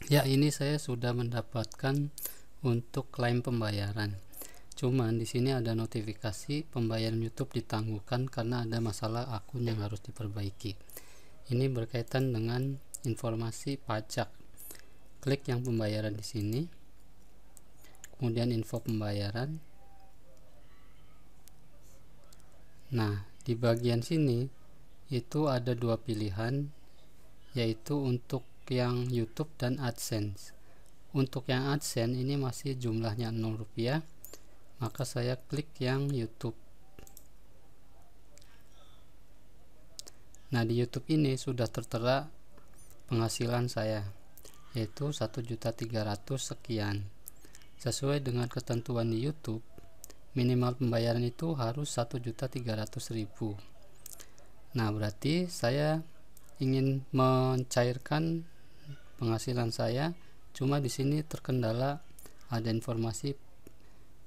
Ya, ini saya sudah mendapatkan untuk klaim pembayaran. Cuman di sini ada notifikasi pembayaran YouTube ditangguhkan karena ada masalah akun yang harus diperbaiki. Ini berkaitan dengan informasi pajak. Klik yang pembayaran di sini. Kemudian info pembayaran. Nah, di bagian sini itu ada dua pilihan, yaitu untuk yang YouTube dan AdSense. Untuk yang AdSense ini masih jumlahnya 0 rupiah, maka saya klik yang YouTube. Nah, di YouTube ini sudah tertera penghasilan saya, yaitu 1.300.000 sekian. Sesuai dengan ketentuan di YouTube, minimal pembayaran itu harus 1.300.000. Nah, berarti saya ingin mencairkan penghasilan saya, cuma di sini terkendala ada informasi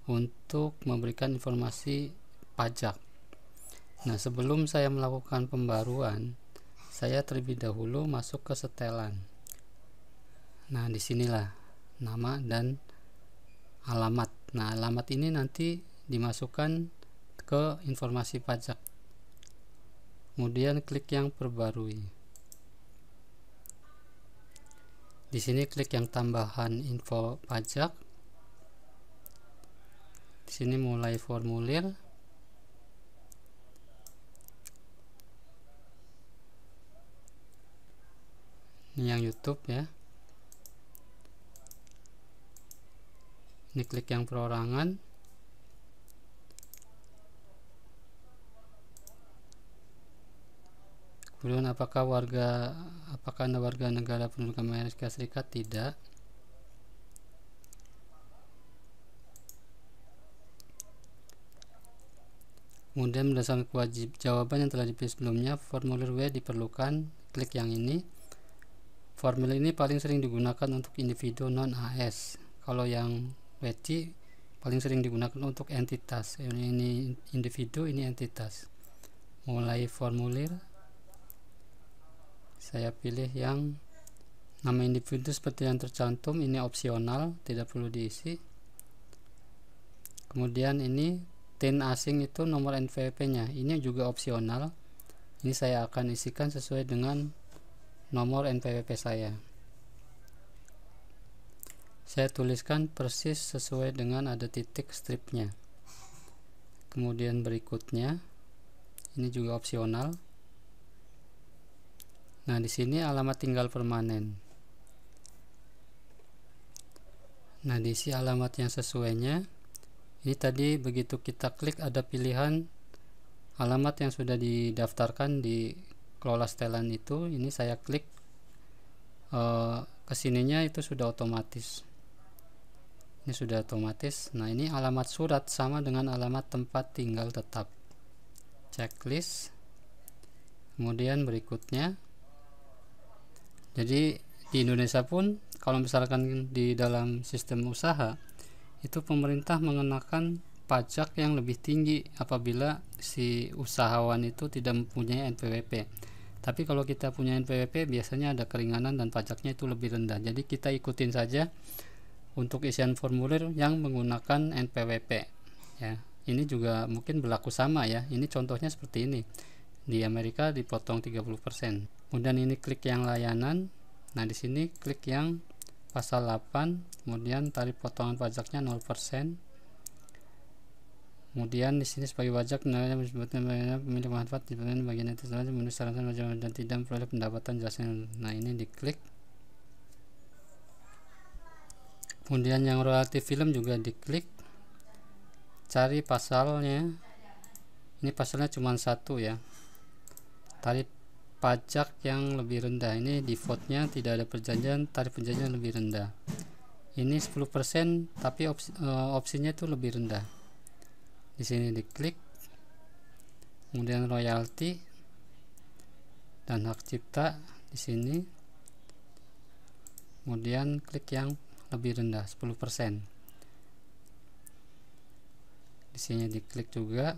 untuk memberikan informasi pajak. Nah, sebelum saya melakukan pembaruan, saya terlebih dahulu masuk ke setelan. Nah, disinilah nama dan alamat. Nah, alamat ini nanti dimasukkan ke informasi pajak. Kemudian klik yang perbarui. Di sini klik yang tambahan info pajak. Di sini mulai formulir. Ini yang YouTube ya. Ini klik yang perorangan. Kemudian apakah Anda warga negara penduduk Amerika Serikat? Tidak. Kemudian berdasarkan jawaban yang telah dipilih sebelumnya, formulir W diperlukan. Klik yang ini. Formulir ini paling sering digunakan untuk individu non-AS. Kalau yang WC paling sering digunakan untuk entitas. Ini individu, ini entitas. Mulai formulir. Saya pilih yang nama individu seperti yang tercantum, ini opsional, tidak perlu diisi. Kemudian ini TIN asing itu nomor NPWP nya, ini juga opsional. Ini saya akan isikan sesuai dengan nomor NPWP saya. Saya tuliskan persis sesuai dengan ada titik stripnya. Kemudian berikutnya, ini juga opsional. Nah, di sini alamat tinggal permanen. Nah, diisi alamat yang sesuainya. Ini tadi begitu kita klik ada pilihan alamat yang sudah didaftarkan di kelola setelan itu. Ini saya klik kesininya itu sudah otomatis. Ini sudah otomatis. Nah, ini alamat surat sama dengan alamat tempat tinggal tetap. Checklist. Kemudian berikutnya. Jadi di Indonesia pun kalau misalkan di dalam sistem usaha itu pemerintah mengenakan pajak yang lebih tinggi apabila si usahawan itu tidak mempunyai NPWP. Tapi kalau kita punya NPWP biasanya ada keringanan dan pajaknya itu lebih rendah. Jadi kita ikutin saja untuk isian formulir yang menggunakan NPWP ya. Ini juga mungkin berlaku sama ya. Ini contohnya seperti ini. Di Amerika dipotong 30%. Kemudian ini klik yang layanan. Nah, di sini klik yang pasal 8, kemudian tarif potongan pajaknya 0%. Kemudian di sini sebagai pajak pemilik manfaat di bagian itu saja memenuhi syarat dan tidak memperoleh pendapatan jelasnya. Nah, ini diklik. Kemudian yang royalti film juga diklik. Cari pasalnya. Ini pasalnya cuma satu ya. Tarif pajak yang lebih rendah, ini defaultnya tidak ada perjanjian, tarif perjanjian lebih rendah. Ini 10% tapi opsinya itu lebih rendah. Di sini diklik. Kemudian royalti dan hak cipta di sini. Kemudian klik yang lebih rendah 10%. Di sini diklik juga.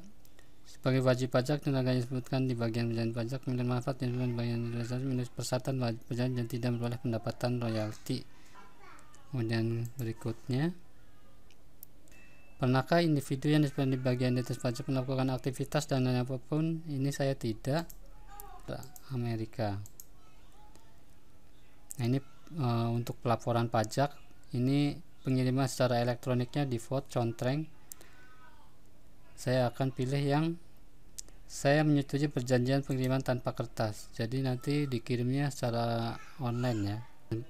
Sebagai wajib pajak tenaganya disebutkan di bagian perjanjian pajak milik manfaat yang bagian dasar milik persatuan wajib pajak dan tidak memperoleh pendapatan royalti Kemudian berikutnya, pernahkah individu yang disebut di bagian identitas pajak melakukan aktivitas dan lain apapun? Ini saya tidak. Amerika. Nah, ini untuk pelaporan pajak, ini pengiriman secara elektroniknya default contreng. Saya akan pilih yang saya menyetujui perjanjian pengiriman tanpa kertas, jadi nanti dikirimnya secara online ya.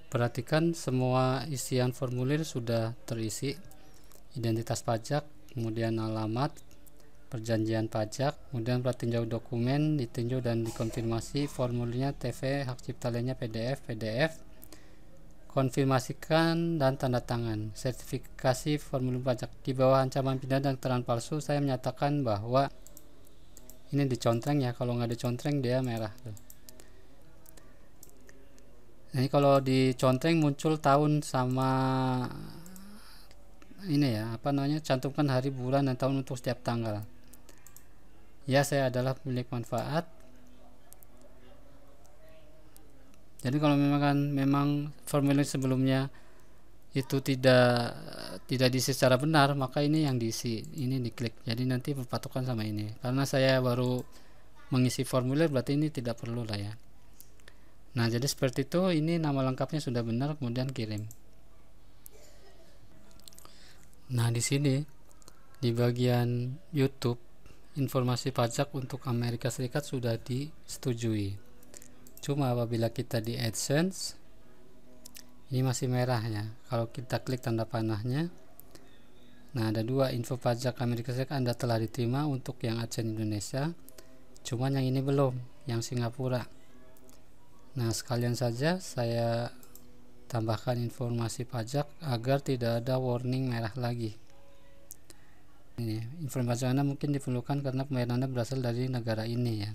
Perhatikan semua isian formulir sudah terisi, identitas pajak, kemudian alamat, perjanjian pajak, kemudian tinjau dokumen, ditinjau dan dikonfirmasi formulirnya TV, hak cipta lainnya PDF, konfirmasikan dan tanda tangan, sertifikasi formulir pajak. Di bawah ancaman pidana dan keterangan palsu, saya menyatakan bahwa ini dicontreng ya, kalau nggak dicontreng dia merah tuh. Nah, ini kalau dicontreng muncul tahun sama ini ya, cantumkan hari, bulan, dan tahun untuk setiap tanggal. Ya, saya adalah pemilik manfaat. Jadi kalau memang formulir sebelumnya itu tidak diisi secara benar, maka ini yang diisi, ini diklik. Jadi nanti berpatokan sama ini. Karena saya baru mengisi formulir, berarti ini tidak perlu lah ya. Nah, jadi seperti itu. Ini nama lengkapnya sudah benar, kemudian kirim. Nah, di sini di bagian YouTube, informasi pajak untuk Amerika Serikat sudah disetujui. Cuma apabila kita di AdSense, ini masih merah ya. Kalau kita klik tanda panahnya, nah ada dua, info pajak Amerika Serikat Anda telah diterima untuk yang AdSense Indonesia, cuman yang ini belum, yang Singapura. Nah, sekalian saja saya tambahkan informasi pajak agar tidak ada warning merah lagi. Ini informasi Anda mungkin diperlukan karena pembayaran Anda berasal dari negara ini ya.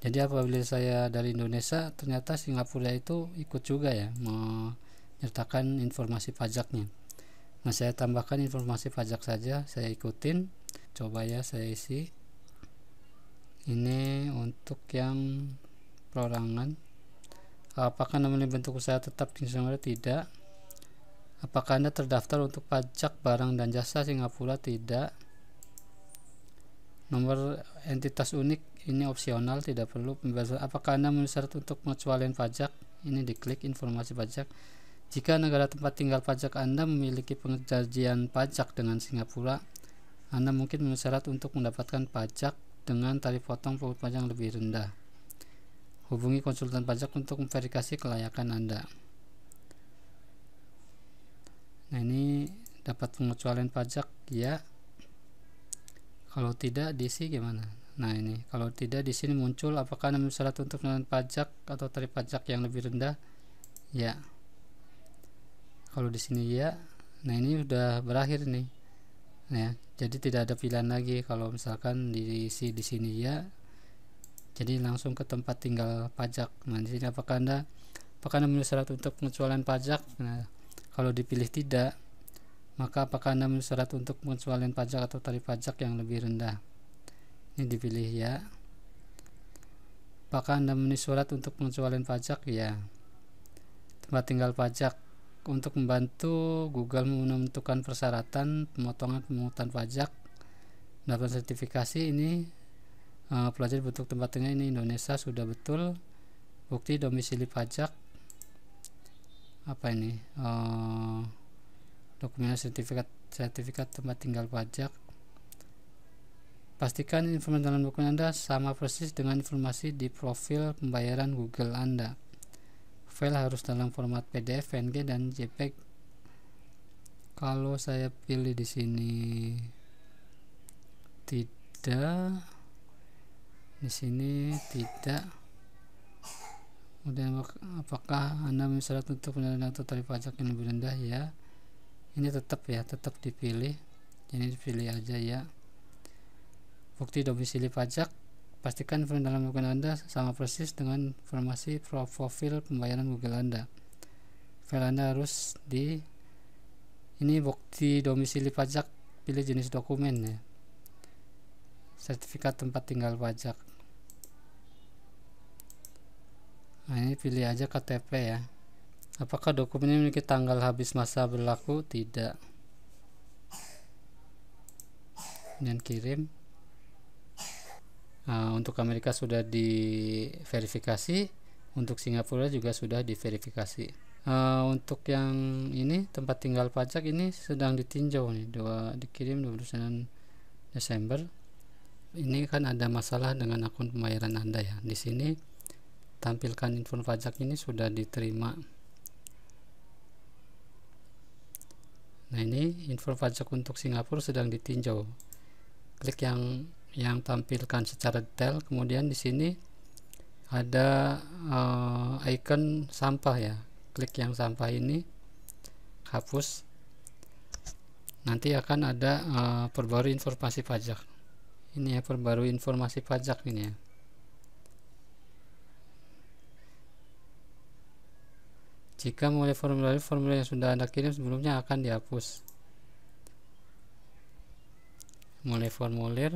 Jadi apabila saya dari Indonesia, ternyata Singapura itu ikut juga ya menyertakan informasi pajaknya. Nah, saya tambahkan informasi pajak saja, saya ikutin. Coba ya saya isi. Ini untuk yang perorangan. Apakah namanya bentuk usaha tetap di Singapura? Tidak. Apakah Anda terdaftar untuk pajak barang dan jasa Singapura? Tidak. Nomor entitas unik ini opsional, tidak perlu. Apakah Anda memenuhi syarat untuk pengecualian pajak? Ini diklik informasi pajak. Jika negara tempat tinggal pajak Anda memiliki perjanjian pajak dengan Singapura, Anda mungkin memenuhi syarat untuk mendapatkan pajak dengan tarif potong pungut pajak yang lebih rendah. Hubungi konsultan pajak untuk memverifikasi kelayakan Anda. Nah, ini dapat pengecualian pajak ya. Kalau tidak diisi gimana? Nah, ini kalau tidak di sini muncul apakah Anda memenuhi syarat untuk pengenalan pajak atau tarif pajak yang lebih rendah? Ya. Kalau di sini ya. Nah, ini udah berakhir nih. Nah, ya, jadi tidak ada pilihan lagi. Kalau misalkan diisi di sini ya, jadi langsung ke tempat tinggal pajak. Nah, di sini apakah Anda memenuhi syarat untuk pengecualian pajak? Nah, kalau dipilih tidak, maka apakah Anda memenuhi syarat untuk pengecualian pajak atau tarif pajak yang lebih rendah? Ini dipilih ya. Apakah Anda memenuhi syarat untuk pengecualian pajak? Ya. Tempat tinggal pajak. Untuk membantu Google menentukan persyaratan pemotongan pemungutan pajak, dapat sertifikasi ini pelajari bentuk tempat tinggal ini Indonesia sudah betul. Bukti domisili pajak apa ini, dokumen sertifikat tempat tinggal pajak. Pastikan informasi dalam dokumen Anda sama persis dengan informasi di profil pembayaran Google Anda. File harus dalam format PDF, PNG, dan JPEG. Kalau saya pilih di sini tidak, di sini tidak. Kemudian apakah Anda memenuhi syarat untuk penerimaan atau tarif pajak yang lebih rendah? Ya. Ini tetap dipilih. Ini dipilih aja ya. Bukti domisili pajak. Pastikan informasi dalam dokumen Anda sama persis dengan informasi profil pembayaran Google Anda. File Anda harus di ini bukti domisili pajak, pilih jenis dokumen ya. Sertifikat tempat tinggal pajak. Nah, ini pilih aja KTP ya. Apakah dokumen ini memiliki tanggal habis masa berlaku? Tidak. Dan kirim. Untuk Amerika sudah diverifikasi, untuk Singapura juga sudah diverifikasi. Untuk yang ini tempat tinggal pajak ini sedang ditinjau nih, dikirim 29 Desember. Ini kan ada masalah dengan akun pembayaran Anda ya. Di sini tampilkan info pajak ini sudah diterima. Nah, ini info pajak untuk Singapura sedang ditinjau. Klik yang tampilkan secara detail, kemudian di sini ada icon sampah ya. Klik yang sampah ini, hapus. Nanti akan ada perbarui informasi pajak. Ini ya, perbarui informasi pajak ini ya. Jika mulai formulir yang sudah Anda kirim sebelumnya akan dihapus. Mulai formulir.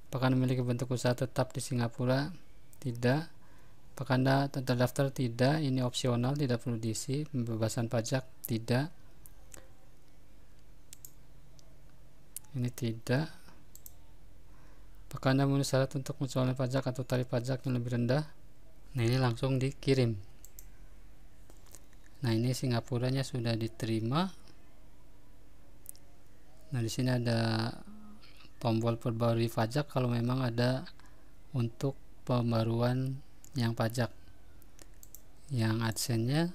Apakah Anda memiliki bentuk usaha tetap di Singapura? Tidak. Apakah Anda terdaftar? Tidak. Ini opsional, tidak perlu diisi. Pembebasan pajak? Tidak. Ini tidak. Apakah Anda memenuhi syarat untuk mengecualikan pajak atau tarif pajak yang lebih rendah? Nah, ini langsung dikirim. Nah, ini Singapuranya sudah diterima. Nah, di sini ada tombol perbarui pajak kalau memang ada untuk pembaruan yang pajak. Yang AdSense-nya.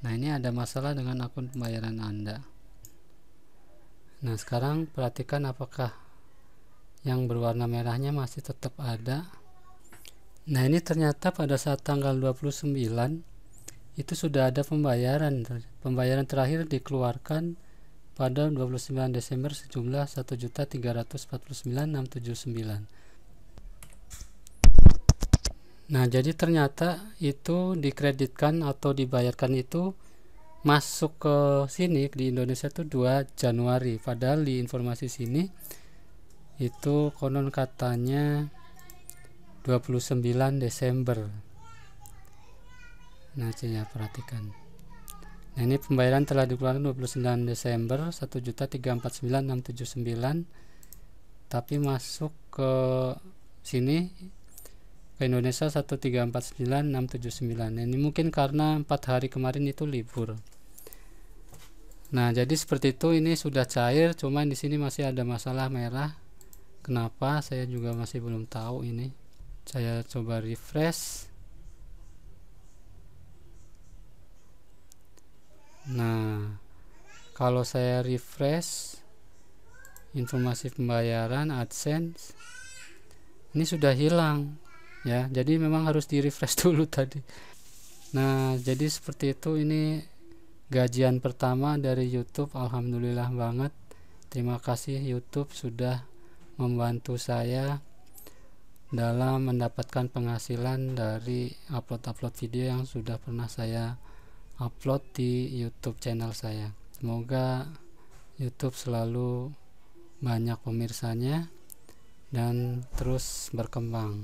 Nah, ini ada masalah dengan akun pembayaran Anda. Nah, sekarang perhatikan apakah yang berwarna merahnya masih tetap ada. Nah, ini ternyata pada saat tanggal 29 itu sudah ada pembayaran. Pembayaran terakhir dikeluarkan pada 29 Desember sejumlah 1.349.679. Nah, jadi ternyata itu dikreditkan atau dibayarkan itu masuk ke sini di Indonesia itu 2 Januari, padahal di informasi sini itu konon katanya 29 Desember. Nah, ya perhatikan. Nah, ini pembayaran telah dikeluarkan 29 Desember 1.349.679, tapi masuk ke sini ke Indonesia 1.349.679. Nah, ini mungkin karena 4 hari kemarin itu libur. Nah, jadi seperti itu. Ini sudah cair, cuman di sini masih ada masalah merah. Kenapa? Saya juga masih belum tahu ini. Saya coba refresh. Nah, kalau saya refresh informasi pembayaran AdSense ini sudah hilang ya. Jadi memang harus di refresh dulu tadi. Nah, jadi seperti itu. Ini gajian pertama dari YouTube. Alhamdulillah banget. Terima kasih YouTube sudah membantu saya dalam mendapatkan penghasilan dari upload video yang sudah pernah saya upload di YouTube channel saya. Semoga YouTube selalu banyak pemirsanya dan terus berkembang.